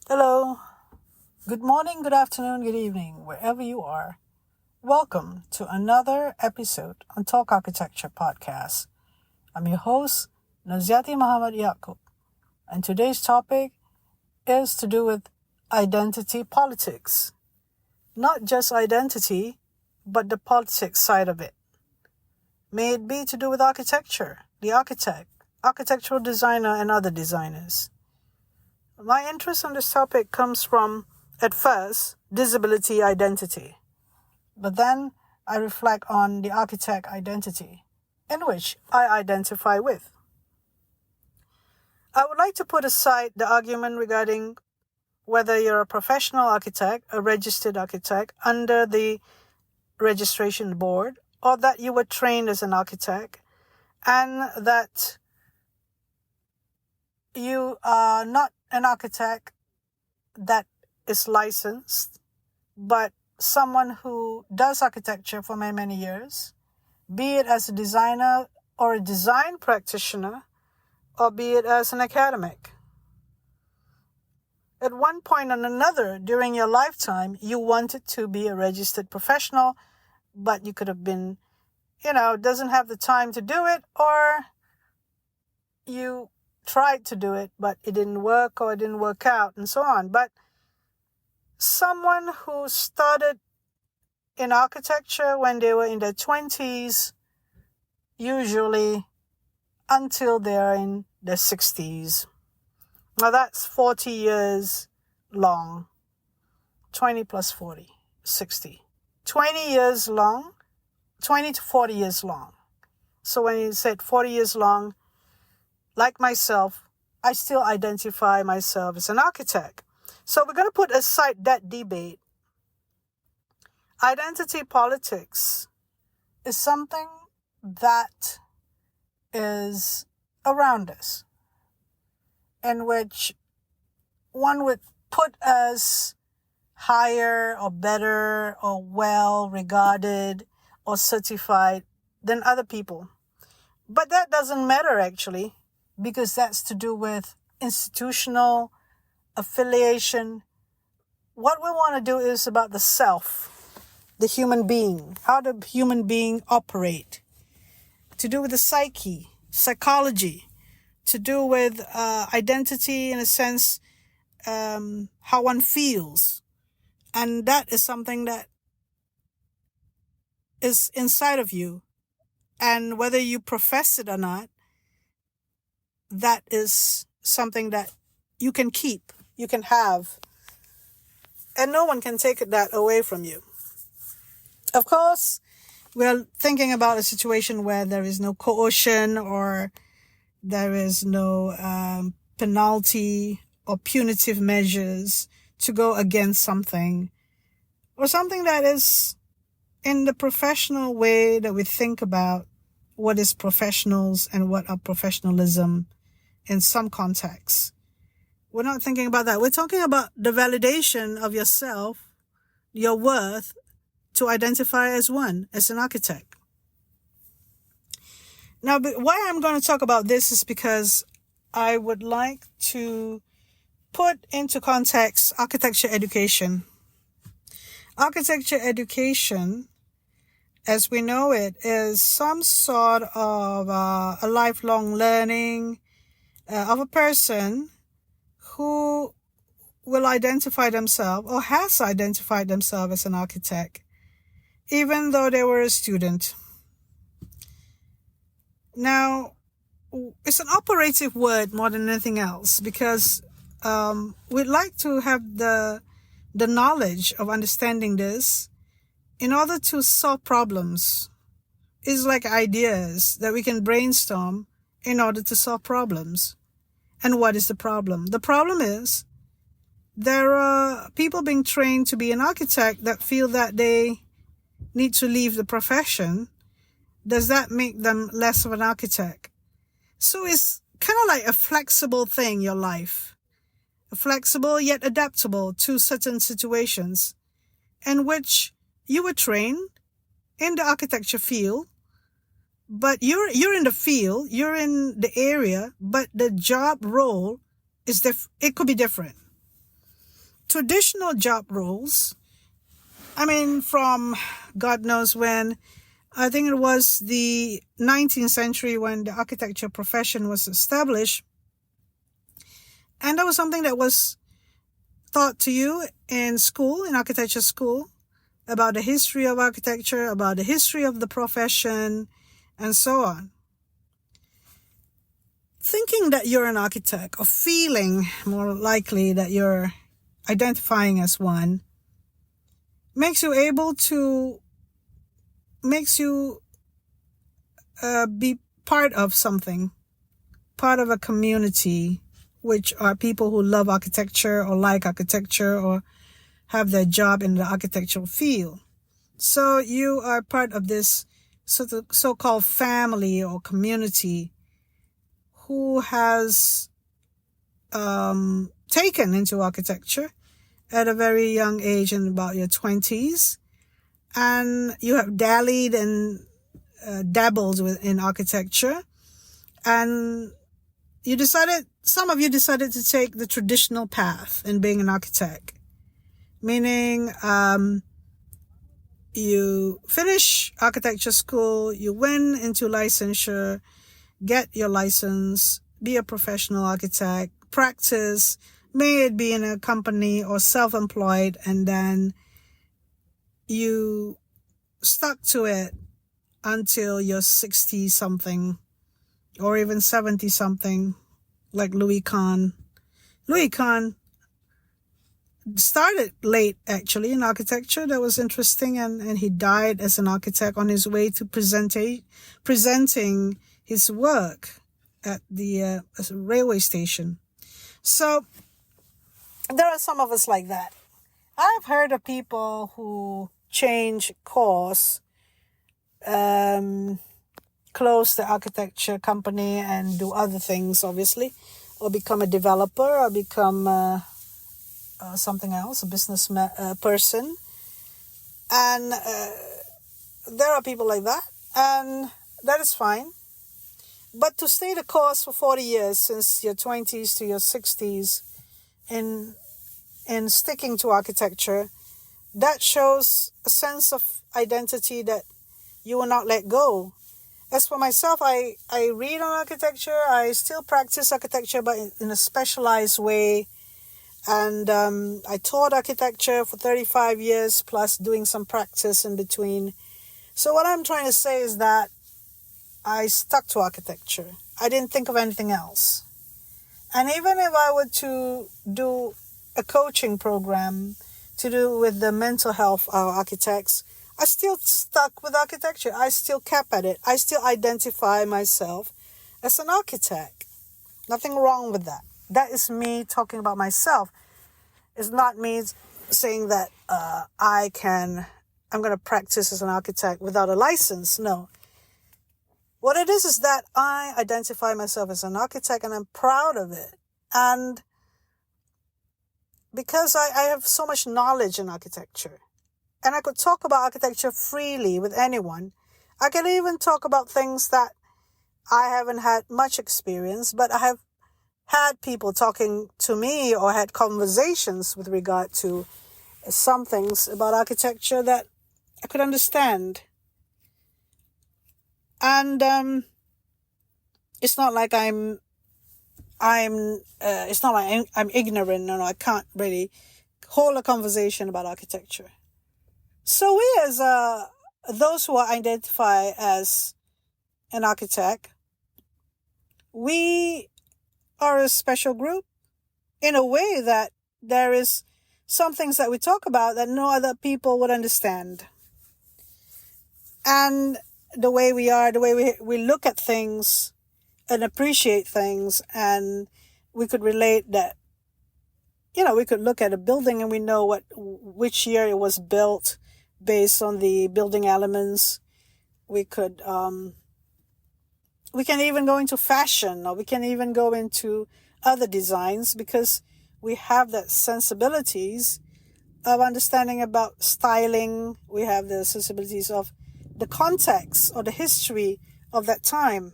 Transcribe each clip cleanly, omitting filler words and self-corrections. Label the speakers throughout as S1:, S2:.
S1: Hello, good morning, good afternoon, good evening, wherever you are. Welcome to another episode on Talk Architecture Podcast. I'm your host, Naziaty Mohd Yaacob, and today's topic is to do with identity politics. Not just identity, but the politics side of it. May it be to do with architecture, the architect, architectural designer, and other designers. My interest on this topic comes from, at first, disability identity. But then I reflect on the architect identity, in which I identify with. I would like to put aside the argument regarding whether you're a professional architect, a registered architect under the registration board, or that you were trained as an architect, and that you are not an architect that is licensed, but someone who does architecture for many, many years, be it as a designer or a design practitioner, or be it as an academic. At one point or another during your lifetime, you wanted to be a registered professional, but you could have been, doesn't have the time to do it, or you tried to do it, but it didn't work or it didn't work out and so on. But someone who started in architecture when they were in their 20s, usually until they're in their 60s. Now that's 40 years long. 20 plus 40, 60. 20 years long, 20 to 40 years long. So when you said 40 years long, like myself, I still identify myself as an architect. So we're going to put aside that debate. Identity politics is something that is around us, in which one would put us higher or better or well regarded or certified than other people. But that doesn't matter actually, because that's to do with institutional affiliation. What we want to do is about the self, the human being, how the human being operate, to do with the psyche, psychology, to do with identity in a sense, how one feels. And that is something that is inside of you. And whether you profess it or not, that is something that you can keep, you can have, and no one can take that away from you. Of course, we're thinking about a situation where there is no coercion or there is no penalty or punitive measures to go against something, or something that is in the professional way that we think about what is professionals and what are professionalism in some contexts. We're not thinking about that. We're talking about the validation of yourself, your worth, to identify as one, as an architect. Now, why I'm going to talk about this is because I would like to put into context architecture education. Architecture education, as we know it, is some sort of a lifelong learning of a person who will identify themselves or has identified themselves as an architect, even though they were a student. Now, it's an operative word more than anything else, because we'd like to have the knowledge of understanding this in order to solve problems. It's like ideas that we can brainstorm in order to solve problems. And what is the problem? The problem is there are people being trained to be an architect that feel that they need to leave the profession. Does that make them less of an architect? So it's kind of like a flexible thing, your life. Flexible yet adaptable to certain situations, in which you were trained in the architecture field, but you're in the field, you're in the area, but the job role is it could be different. traditional job roles, from God knows when, I think it was the 19th century when the architecture profession was established. And that was something that was taught to you in school, in architecture school, about the history of architecture, about the history of the profession, and so on. Thinking that you're an architect, or feeling more likely that you're identifying as one, makes you be part of something, part of a community, which are people who love architecture or like architecture or have their job in the architectural field. So you are part of this so-called family or community who has taken into architecture at a very young age, in about your 20s, and you have dallied and dabbled in architecture, and some of you decided to take the traditional path in being an architect, meaning you finish architecture school, you went into licensure, get your license, be a professional architect, practice, may it be in a company or self-employed, and then you stuck to it until you're 60-something or even 70-something, like Louis Kahn. Louis Kahn started late, actually, in architecture. That was interesting, and he died as an architect on his way to presenting his work at the railway station. So there are some of us like that. I've heard of people who change course, close the architecture company and do other things, obviously, or become a developer, or become something else, a business person. And there are people like that, and that is fine. But to stay the course for 40 years, since your 20s to your 60s, in sticking to architecture, that shows a sense of identity that you will not let go. As for myself, I read on architecture. I still practice architecture, but in a specialized way. And I taught architecture for 35 years, plus doing some practice in between. So what I'm trying to say is that I stuck to architecture. I didn't think of anything else. And even if I were to do a coaching program to do with the mental health of architects, I still stuck with architecture. I still kept at it. I still identify myself as an architect. Nothing wrong with that. That is me talking about myself. It's not me saying that I'm going to practice as an architect without a license. No. What it is that I identify myself as an architect, and I'm proud of it. And because I have so much knowledge in architecture, and I could talk about architecture freely with anyone. I can even talk about things that I haven't had much experience, but I have had people talking to me or had conversations with regard to some things about architecture that I could understand. And it's not like I'm ignorant. No, I can't really hold a conversation about architecture. So we, as those who identify as an architect, we are a special group in a way that there is some things that we talk about that no other people would understand. And the way we are, the way we look at things and appreciate things, and we could relate that, we could look at a building and we know which year it was built based on the building elements. We could, we can even go into fashion, or we can even go into other designs, because we have that sensibilities of understanding about styling. We have the sensibilities of the context or the history of that time.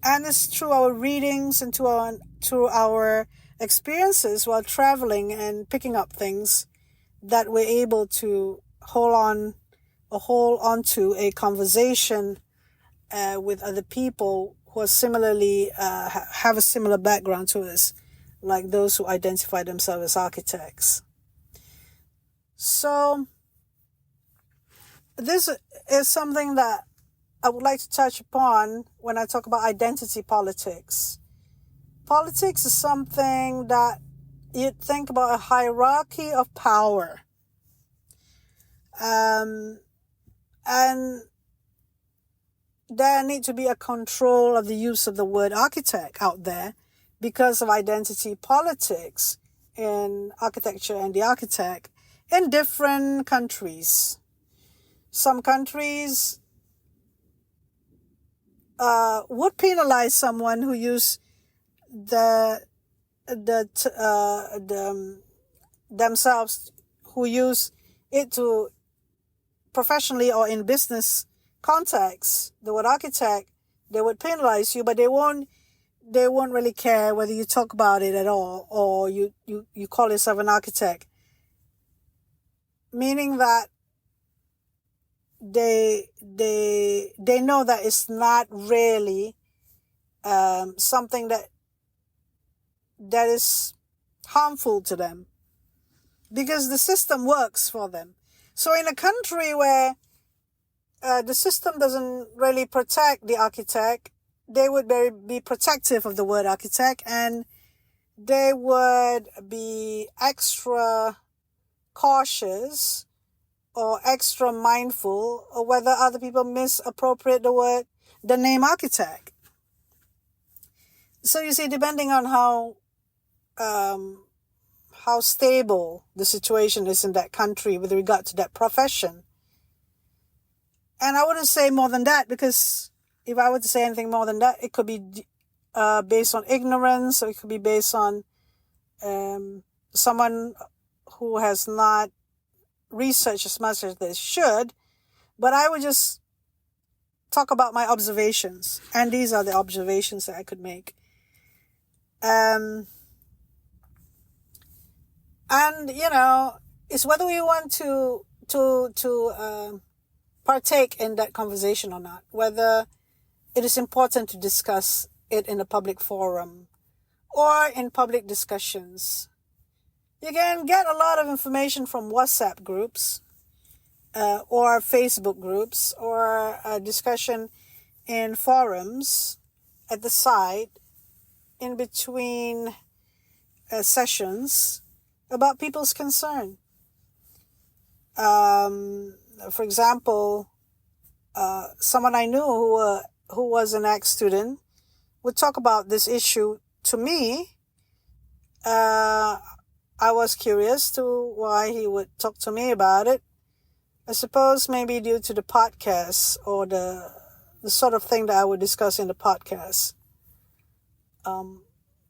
S1: And it's through our readings and through our experiences while traveling and picking up things that we're able to hold on to a conversation with other people who are similarly have a similar background to us, like those who identify themselves as architects. So this is something that I would like to touch upon when I talk about identity politics. Politics is something that you'd think about a hierarchy of power. And there need to be a control of the use of the word architect out there because of identity politics in architecture and the architect in different countries. Some countries would penalize someone who use themselves, who use it to professionally or in business context, the word architect. They would penalize you, but they won't really care whether you talk about it at all or you call yourself an architect. Meaning that they know that it's not really something that is harmful to them because the system works for them. So in a country where the system doesn't really protect the architect, they would be protective of the word architect, and they would be extra cautious or extra mindful of whether other people misappropriate the name architect. So you see, depending on how stable the situation is in that country with regard to that profession. And I wouldn't say more than that, because if I were to say anything more than that, it could be based on ignorance, or it could be based on someone who has not researched as much as they should. But I would just talk about my observations, and these are the observations that I could make. And it's whether we want to partake in that conversation or not, whether it is important to discuss it in a public forum or in public discussions. You can get a lot of information from WhatsApp groups or Facebook groups or a discussion in forums at the site in between sessions about people's concern. For example, someone I knew who was an ex-student would talk about this issue to me. I was curious to why he would talk to me about it. I suppose maybe due to the podcast or the sort of thing that I would discuss in the podcast.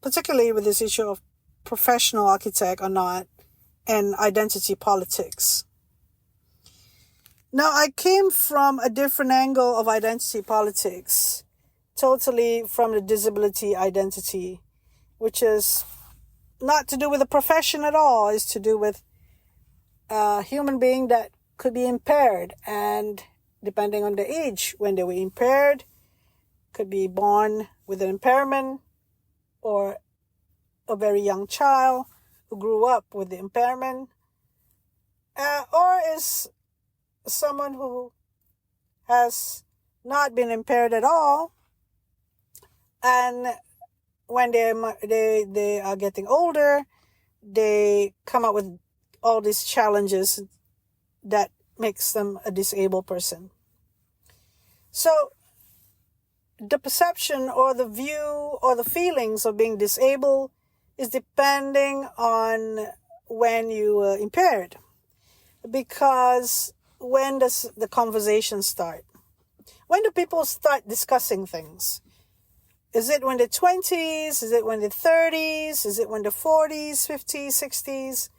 S1: Particularly with this issue of professional architect or not, and identity politics. Now, I came from a different angle of identity politics, totally from the disability identity, which is not to do with a profession at all. It's to do with a human being that could be impaired, and depending on the age when they were impaired, could be born with an impairment, or a very young child who grew up with the impairment, or is someone who has not been impaired at all, and when they are getting older, they come up with all these challenges that makes them a disabled person. So the perception or the view or the feelings of being disabled is depending on when you were impaired. Because when does the conversation start? When do people start discussing things? Is it when they're 20s? Is it when they're 30s? Is it when they're 40s, 50s, 60s?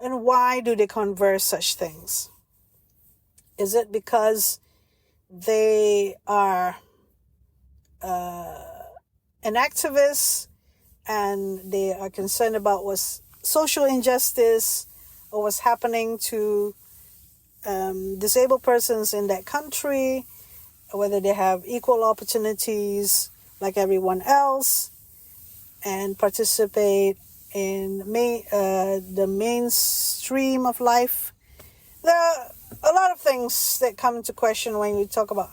S1: And why do they converse such things? Is it because they are an activist and they are concerned about what's social injustice or what's happening to disabled persons in that country, whether they have equal opportunities like everyone else, and participate in the mainstream of life. There are a lot of things that come into question when we talk about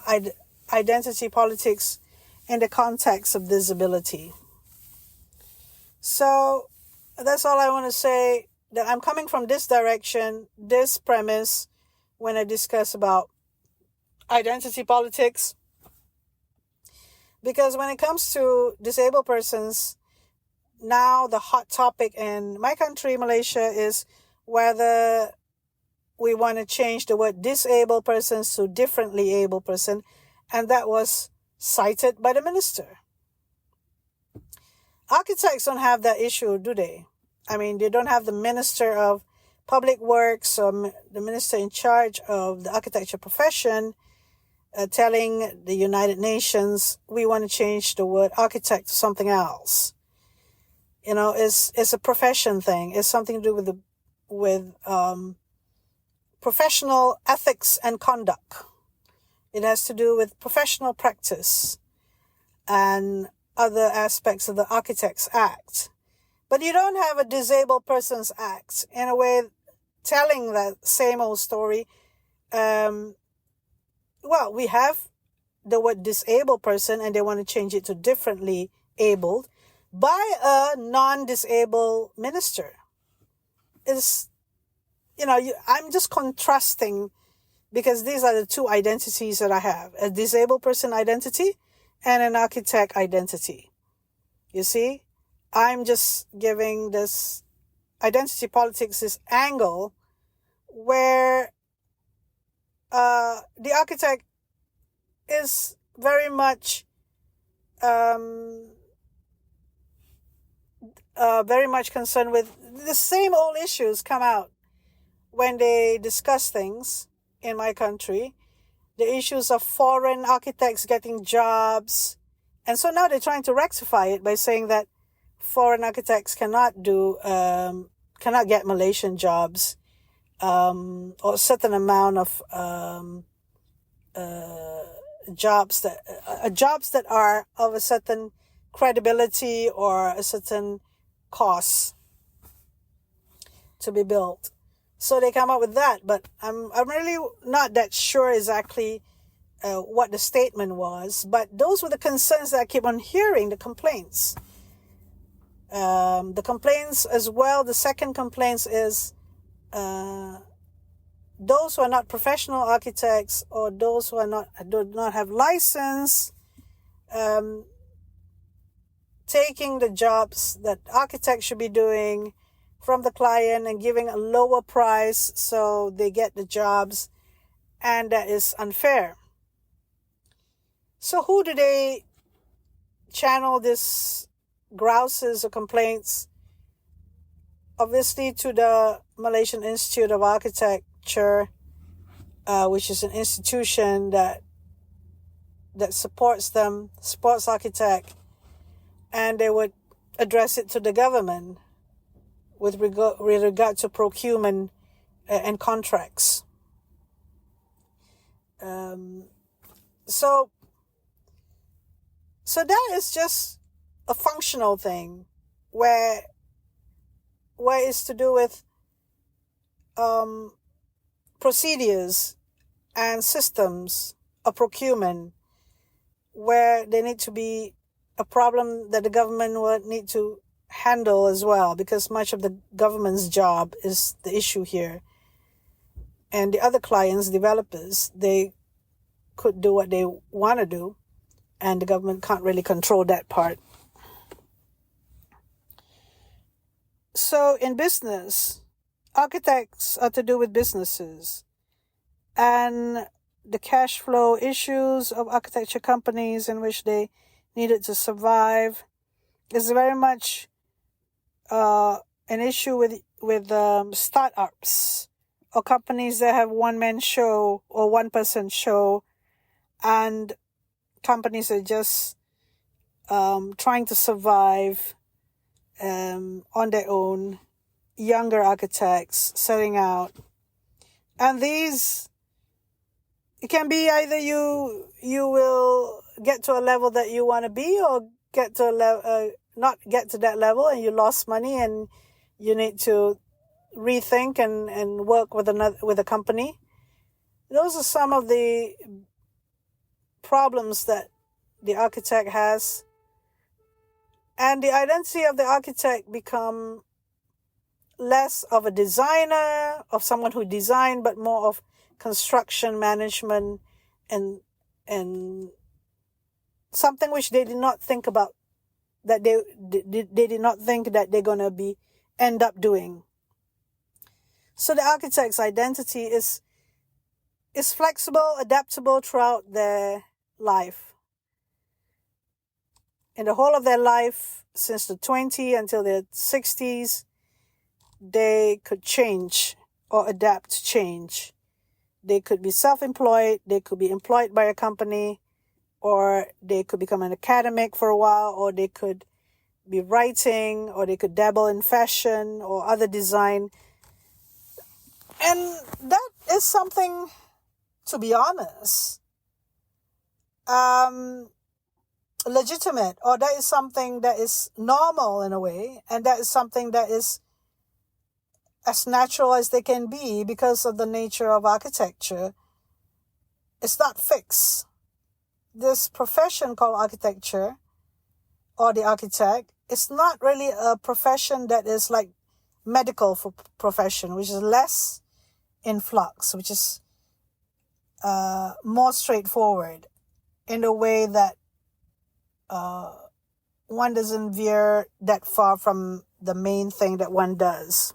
S1: identity politics in the context of disability. So that's all I want to say, that I'm coming from this direction, this premise, when I discuss about identity politics. Because when it comes to disabled persons, now the hot topic in my country, Malaysia, is whether we want to change the word disabled persons to differently able person. And that was cited by the minister. Architects don't have that issue, do they? I mean, they don't have the Minister of Public Works or the minister in charge of the architecture profession telling the United Nations, we want to change the word architect to something else. You know, it's a profession thing. It's something to do with professional ethics and conduct. It has to do with professional practice and other aspects of the Architects Act. But you don't have a Disabled Persons Act, in a way, telling that same old story. Well, we have the word disabled person, and they want to change it to differently abled by a non-disabled minister. I'm just contrasting, because these are the two identities that I have: a disabled person identity and an architect identity. You see, I'm just giving this identity politics this angle where the architect is very much concerned with the same old issues come out when they discuss things in my country. The issues of foreign architects getting jobs. And so now they're trying to rectify it by saying that foreign architects cannot get Malaysian jobs, or a certain amount of jobs that are of a certain credibility or a certain cost to be built. So they come up with that, but I'm really not that sure exactly what the statement was. But those were the concerns that I keep on hearing, the complaints. The complaints as well. The second complaints is those who are not professional architects, or those who do not have license, taking the jobs that architects should be doing from the client and giving a lower price so they get the jobs, and that is unfair. So who do they channel this grouses or complaints? Obviously to the Malaysian Institute of Architecture, which is an institution that supports architect, and they would address it to the government with regard to procurement and contracts. So that is just a functional thing where it's to do with procedures and systems of procurement, where there need to be a problem that the government would need to handle as well, because much of the government's job is the issue here. And the other clients, developers, they could do what they want to do, and the government can't really control that part. So in business, architects are to do with businesses, and the cash flow issues of architecture companies in which they needed to survive is very much an issue with startups or companies that have one-man show or one-person show, and companies are just trying to survive on their own, younger architects setting out. And these, it can be either you will get to a level that you want to be, or get to a level, not get to that level and you lost money and you need to rethink and work with a company. Those are some of the problems that the architect has. And the identity of the architect become less of a designer, of someone who designed, but more of construction management and something which they did not think about, that they did not think that they're going to end up doing. So the architect's identity is flexible, adaptable throughout their life. In the whole of their life, since the 20s until their 60s, they could change or adapt to change. They could be self-employed, they could be employed by a company, or they could become an academic for a while, or they could be writing, or they could dabble in fashion or other design. And that is something, to be honest, legitimate, or that is something that is normal in a way, and that is something that is as natural as they can be because of the nature of architecture. It's not fixed. This profession called architecture, or the architect, it's not really a profession that is like medical profession, which is less in flux, which is more straightforward in a way that one doesn't veer that far from the main thing that one does.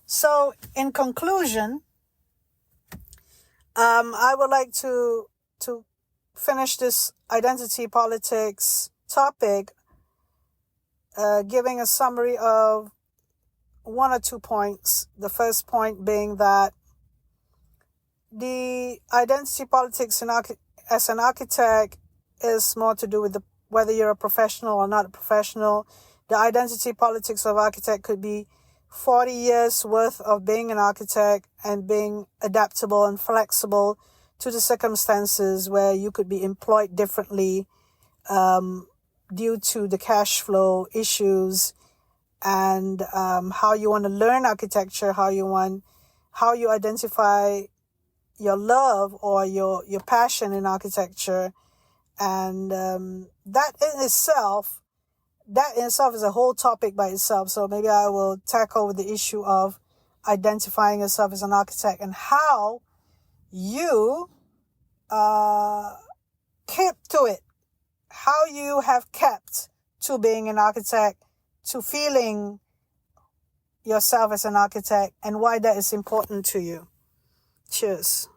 S1: So, in conclusion, I would like to finish this identity politics topic, giving a summary of 1 or 2 points. The first point being that the identity politics as an architect is more to do with whether you're a professional or not a professional. The identity politics of architect could be 40 years worth of being an architect and being adaptable and flexible to the circumstances where you could be employed differently due to the cash flow issues and how you want to learn architecture, how you identify your love or your passion in architecture. And that in itself is a whole topic by itself. So maybe I will tackle the issue of identifying yourself as an architect and how you kept to it, how you have kept to being an architect, to feeling yourself as an architect, and why that is important to you. Cheers.